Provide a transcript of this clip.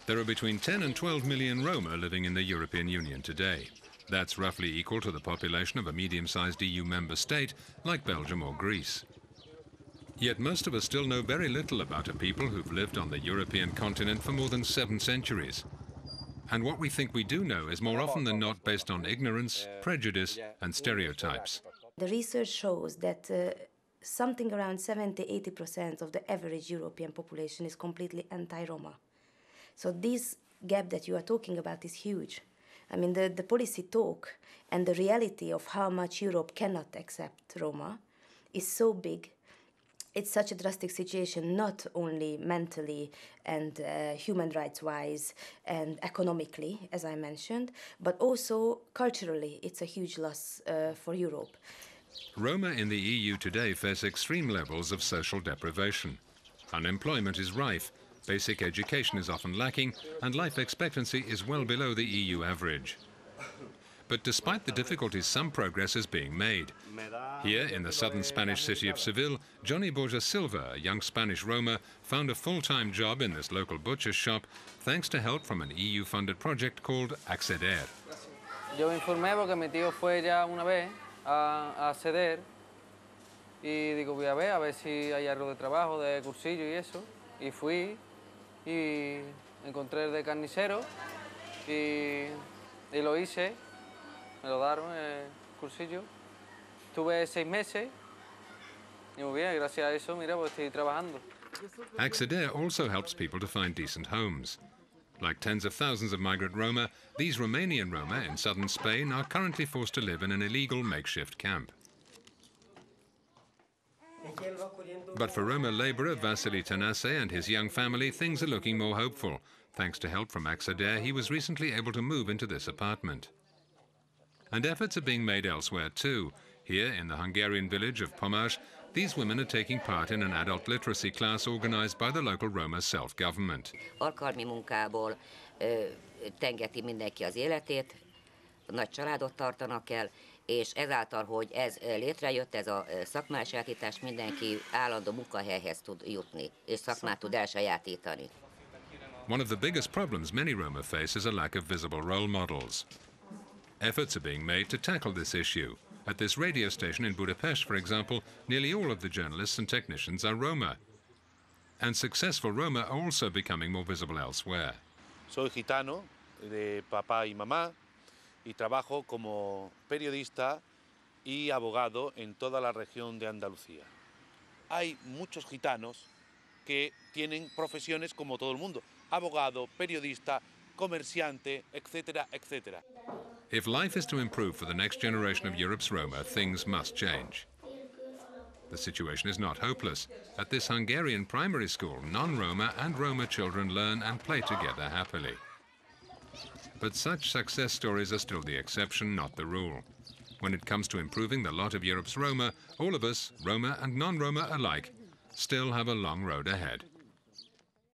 There are between 10 and 12 million Roma living in the European Union today. That's roughly equal to the population of a medium-sized EU member state like Belgium or Greece. Yet most of us still know very little about a people who've lived on the European continent for more than 7 centuries. And what we think we do know is more often than not based on ignorance, prejudice and stereotypes. The research shows that something around 70–80% of the average European population is completely anti-Roma. So this gap that you are talking about is huge. I mean, the policy talk and the reality of how much Europe cannot accept Roma is so big. It's such a drastic situation, not only mentally and human rights-wise and economically, as I mentioned, but also culturally. It's a huge loss for Europe. Roma in the EU today face extreme levels of social deprivation. Unemployment is rife, basic education is often lacking, and life expectancy is well below the EU average. But despite the difficulties, some progress is being made. Here in the southern Spanish city of Seville, Johnny Borja Silva, a young Spanish Roma, found a full-time job in this local butcher's shop thanks to help from an EU-funded project called Acceder. Yo me informé porque mi tío fue ya una vez a Acceder y digo, voy a ver si hay algo de trabajo, de cursillo y eso. Y fui y encontré el de carnicero y lo hice, me lo daron el cursillo. Estuve 6 meses y muy bien, gracias a eso, mira, pues estoy trabajando. Acceder also helps people to find decent homes. Like tens of thousands of migrant Roma, these Romanian Roma in southern Spain are currently forced to live in an illegal makeshift camp. But for Roma labourer Vasily Tanase and his young family, things are looking more hopeful. Thanks to help from Acceder, he was recently able to move into this apartment. And efforts are being made elsewhere too. Here in the Hungarian village of Pomás, these women are taking part in an adult literacy class organised by the local Roma self-government. Alkalmi munkából tengeti mindenki az életét, nagy családot tartanak el, és ezáltal, hogy ez létrejött, ez a szakmásátítás, mindenki állandó munkahelyhez tud jutni, és szakmát tud elsajátítani. One of the biggest problems many Roma face is a lack of visible role models. Efforts are being made to tackle this issue. At this radio station in Budapest, for example, nearly all of the journalists and technicians are Roma. And successful Roma are also becoming more visible elsewhere. Soy gitano, de papá y mamá, y trabajo como periodista y abogado en toda la región de Andalucía. Hay muchos gitanos que tienen profesiones como todo el mundo, abogado, periodista, comerciante, etcétera, etcétera. If life is to improve for the next generation of Europe's Roma, things must change. The situation is not hopeless. At this Hungarian primary school, non-Roma and Roma children learn and play together happily. But such success stories are still the exception, not the rule. When it comes to improving the lot of Europe's Roma, all of us, Roma and non-Roma alike, still have a long road ahead.